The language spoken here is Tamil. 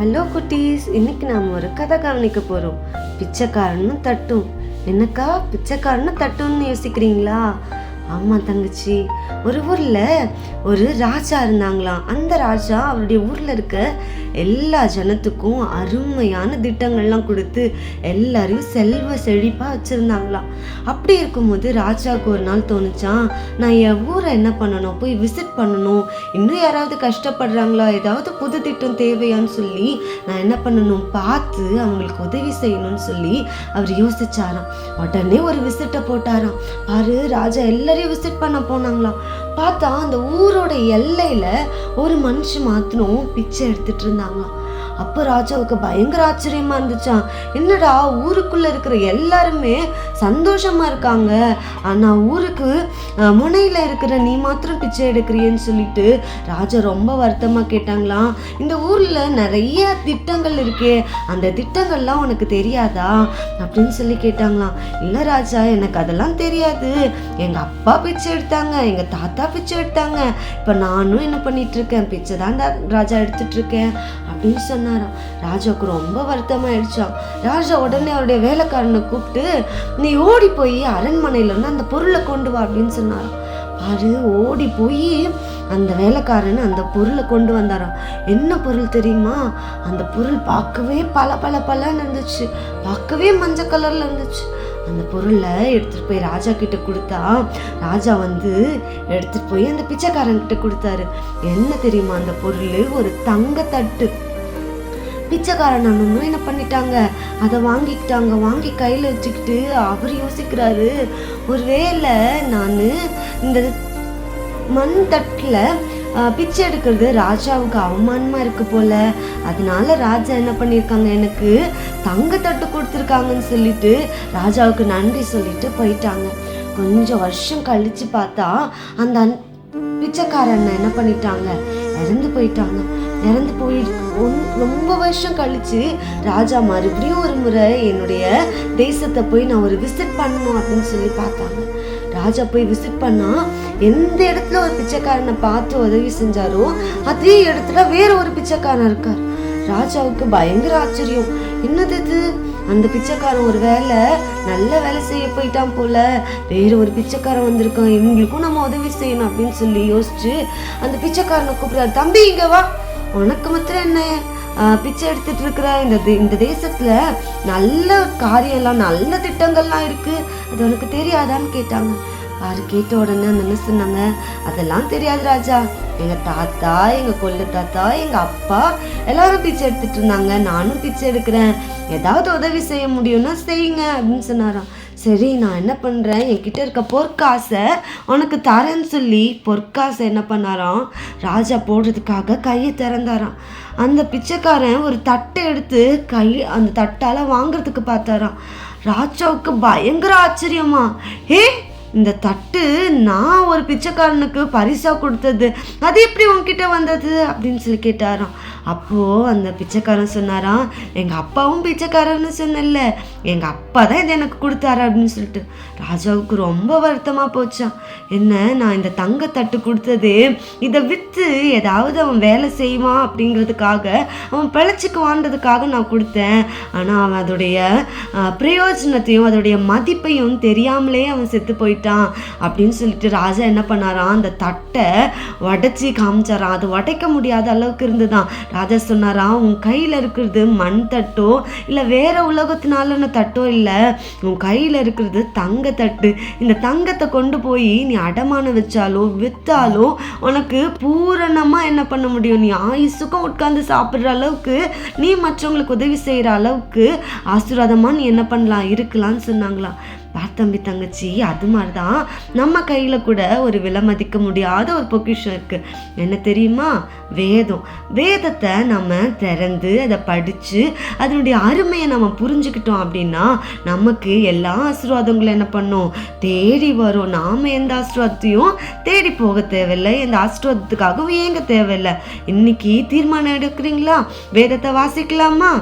ஹலோ குட்டீஸ், இன்னைக்கு நாம் ஒரு கதை கவனிக்க போகிறோம். பிச்சைக்காரனும் தட்டும். என்னக்கா பிச்சைக்காரனும் தட்டும்னு யோசிக்கிறீங்களா? ஆமாம் தங்கச்சி, ஒரு ஊரில் ஒரு ராஜா இருந்தாங்களாம். அந்த ராஜா அவருடைய ஊரில் இருக்க எல்லா ஜனத்துக்கும் அருமையான திட்டங்கள்லாம் கொடுத்து எல்லாரையும் செல்வ செழிப்பாக வச்சுருந்தாங்களாம். அப்படி இருக்கும்போது ராஜாவுக்கு ஒரு நாள் தோணுச்சான், நான் என் ஊரை என்ன பண்ணணும், போய் விசிட் பண்ணணும், இன்னும் யாராவது கஷ்டப்படுறாங்களா, ஏதாவது புது திட்டம் தேவையான்னு சொல்லி நான் என்ன பண்ணணும் பார்த்து அவங்களுக்கு உதவி செய்யணும்னு சொல்லி அவர் யோசிச்சாராம். உடனே ஒரு விசிட்டை போட்டாராம். பாரு, ராஜா எல்லாரையும் விசிட் பண்ண போனாங்களாம். பார்த்தா அந்த ஊரோட எல்லையில ஒரு மனுஷன் மாத்திரம் பிச்சை எடுத்துட்டு இருந்தாங்களாம். அப்போ ராஜாவுக்கு பயங்கர ஆச்சரியமா இருந்துச்சான். என்னடா, ஊருக்குள்ள இருக்கிற எல்லாருமே சந்தோஷமா இருக்காங்க, ஆனா ஊருக்கு முனையில இருக்கிற நீ மாத்திரம் பிச்சை எடுக்கிறியன்னு சொல்லிட்டு ராஜா ரொம்ப வருத்தமா கேட்டாங்களாம். இந்த ஊர்ல நிறைய திட்டங்கள் இருக்கே, அந்த திட்டங்கள்லாம் உனக்கு தெரியாதா அப்படின்னு சொல்லி கேட்டாங்களாம். இல்ல ராஜா, எனக்கு அதெல்லாம் தெரியாது. எங்க அப்பா பிச்சை எடுத்தாங்க, எங்க தாத்தா பிச்சை எடுத்தாங்க, இப்ப நானும் என்ன பண்ணிட்டு இருக்கேன், பிச்சை தான் ராஜா எடுத்துட்டு இருக்கேன் அப்படின்னு சொன்னாராம். ராஜாவுக்கு ரொம்ப வருத்தமாயிடுச்சான். ராஜா உடனே அவருடைய வேலைக்காரனை கூப்பிட்டு, நீ ஓடி போய் அரண்மனையில இருந்து அந்த பொருளை கொண்டு வா அப்படின்னு சொன்னாராம். பாரு, ஓடி போய் அந்த வேலைக்காரன் அந்த பொருளை கொண்டு வந்தாராம். என்ன பொருள் தெரியுமா? அந்த பொருள் பார்க்கவே பல இருந்துச்சு, பார்க்கவே மஞ்சள் கலர்ல இருந்துச்சு. அந்த பொருளை எடுத்துட்டு போய் ராஜா கிட்ட கொடுத்தா ராஜா எடுத்துட்டு போய் அந்த பிச்சைக்காரன் கிட்ட கொடுத்தாரு. என்ன தெரியுமா அந்த பொருள்? ஒரு தங்க தட்டு. பிச்சைக்காரன் என்ன பண்ணிட்டாங்க, அதை வாங்கிக்கிட்டாங்க. வாங்கி கையில் வச்சுக்கிட்டு அவர் யோசிக்கிறாரு, ஒருவேளை நான் இந்த மண் தட்டில் பிச்சை எடுக்கிறது ராஜாவுக்கு அவமானமா இருக்கு போல, அதனால ராஜா என்ன பண்ணியிருக்காங்க, எனக்கு தங்க தட்டு கொடுத்துருக்காங்கன்னு சொல்லிட்டு ராஜாவுக்கு நன்றி சொல்லிட்டு போயிட்டாங்க. கொஞ்சம் வருஷம் கழிச்சு பார்த்தா அந்த பிச்சைக்காரன் என்ன பண்ணிட்டாங்க, இறந்து போயிட்டாங்க. இறந்து போய் ரொம்ப வருஷம் கழிச்சு ராஜா மறுபடியும் ஒரு முறை என்னுடைய தேசத்தை போய் நான் ஒரு விசிட் பண்ணணும் அப்படின்னு சொல்லி பார்த்தாங்க. ராஜா போய் விசிட் பண்ணா எந்த இடத்துல ஒரு பிச்சைக்காரனை பார்த்து உதவி செஞ்சாரோ அதே இடத்துல வேற ஒரு பிச்சைக்காரன் இருக்கார். ராஜாவுக்கு பயங்கர ஆச்சரியம். என்னது இது, அந்த பிச்சைக்காரன் ஒரு நல்ல வேலை செய்ய போயிட்டான் போல, வேற ஒரு பிச்சைக்காரன் வந்திருக்கான், இவங்களுக்கும் நம்ம உதவி செய்யணும் அப்படின்னு சொல்லி யோசிச்சு அந்த பிச்சைக்காரனை கூப்பிடுறாரு. தம்பி, இங்க வா, உனக்கு மாத்திரம் என்ன பிச்சை எடுத்துட்டு இருக்கிற, இந்த தேசத்துல நல்ல காரியம்லாம் நல்ல திட்டங்கள்லாம் இருக்கு, அது உனக்கு தெரியாதான்னு கேட்டாங்க. யாரு கேட்ட உடனே என்ன சொன்னாங்க, அதெல்லாம் தெரியாது ராஜா, எங்க தாத்தா, எங்க கொள்ளு தாத்தா, எங்க அப்பா எல்லாரும் பிச்சை எடுத்துட்டு இருந்தாங்க, நானும் பிச்சை எடுக்கிறேன், ஏதாவது உதவி செய்ய முடியும்னா செய்யுங்க அப்படின்னு சொன்னாராம். சரி, நான் என்ன பண்ணுறேன், என்கிட்ட இருக்க பொற்காசை உனக்கு தரேன்னு சொல்லி பொற்காசை என்ன பண்ணாராம், ராஜா போடுறதுக்காக கையை திறந்தாராம். அந்த பிச்சைக்காரன் ஒரு தட்டை எடுத்து அந்த தட்டால் வாங்குறதுக்கு பார்த்தாராம். ராஜாவுக்கு பயங்கர ஆச்சரியமா, இந்த தட்டு நான் ஒரு பிச்சைக்காரனுக்கு பரிசா கொடுத்தது, அது எப்படி உன்கிட்ட வந்தது அப்படின்னு சொல்லி கேட்டாராம். அப்போது அந்த பிச்சைக்காரன் சொன்னாராம், எங்கள் அப்பாவும் பிச்சைக்காரன்னு சொன்னல, எங்கள் அப்பா தான் இதை எனக்கு கொடுத்தாரு அப்படின்னு சொல்லிட்டு. ராஜாவுக்கு ரொம்ப வருத்தமாக போச்சான். என்ன, நான் இந்த தங்க தட்டு கொடுத்தது இதை விற்று ஏதாவது அவன் வேலை செய்வான் அப்படிங்கிறதுக்காக, அவன் பிழைச்சிக்குவான்றதுக்காக நான் கொடுத்தேன், ஆனால் அவன் அதோடைய பிரயோஜனத்தையும் அதோடைய மதிப்பையும் தெரியாமலே அவன் செத்து போயிட்டான் அப்படின்னு சொல்லிட்டு ராஜா என்ன பண்ணாராம், அந்த தட்டை உடைச்சி காமிச்சாராம். அது உடைக்க முடியாத அளவுக்கு இருந்துதான். ராஜா சொன்னாராம், உன் கையில் இருக்கிறது மண் தட்டோ இல்லை வேற உலகத்தினால தட்டோ இல்லை, உன் கையில் இருக்கிறது தங்க தட்டு. இந்த தங்கத்தை கொண்டு போய் நீ அடமானம் வச்சாலோ விற்றாலோ உனக்கு பூரணமாக என்ன பண்ண முடியும், நீ ஆயுசுக்கும் உட்கார்ந்து சாப்பிட்ற அளவுக்கு, நீ மற்றவங்களுக்கு உதவி செய்கிற அளவுக்கு ஆசீர்வாதமாக நீ என்ன பண்ணலாம், இருக்கலாம்னு சொன்னாங்களாம். தம்பி தங்கச்சி, அது மாதிரி தான் நம்ம கையில் கூட ஒரு விலை மதிக்க முடியாத ஒரு பொக்கிஷம் இருக்குது. என்ன தெரியுமா? வேதம். வேதத்தை நம்ம திறந்து அதை படித்து அதனுடைய அருமையை நம்ம புரிஞ்சுக்கிட்டோம் அப்படின்னா நமக்கு எல்லா ஆசீர்வாதங்களும் என்ன பண்ணும், தேடி வரும். நாம் எந்த ஆசீர்வாதத்தையும் தேடி போக தேவையில்லை, எந்த ஆசீர்வாதத்துக்காகவும் ஏங்க தேவையில்லை. இன்னைக்கு தீர்மானம் எடுக்கிறீங்களா? வேதத்தை வாசிக்கலாமா?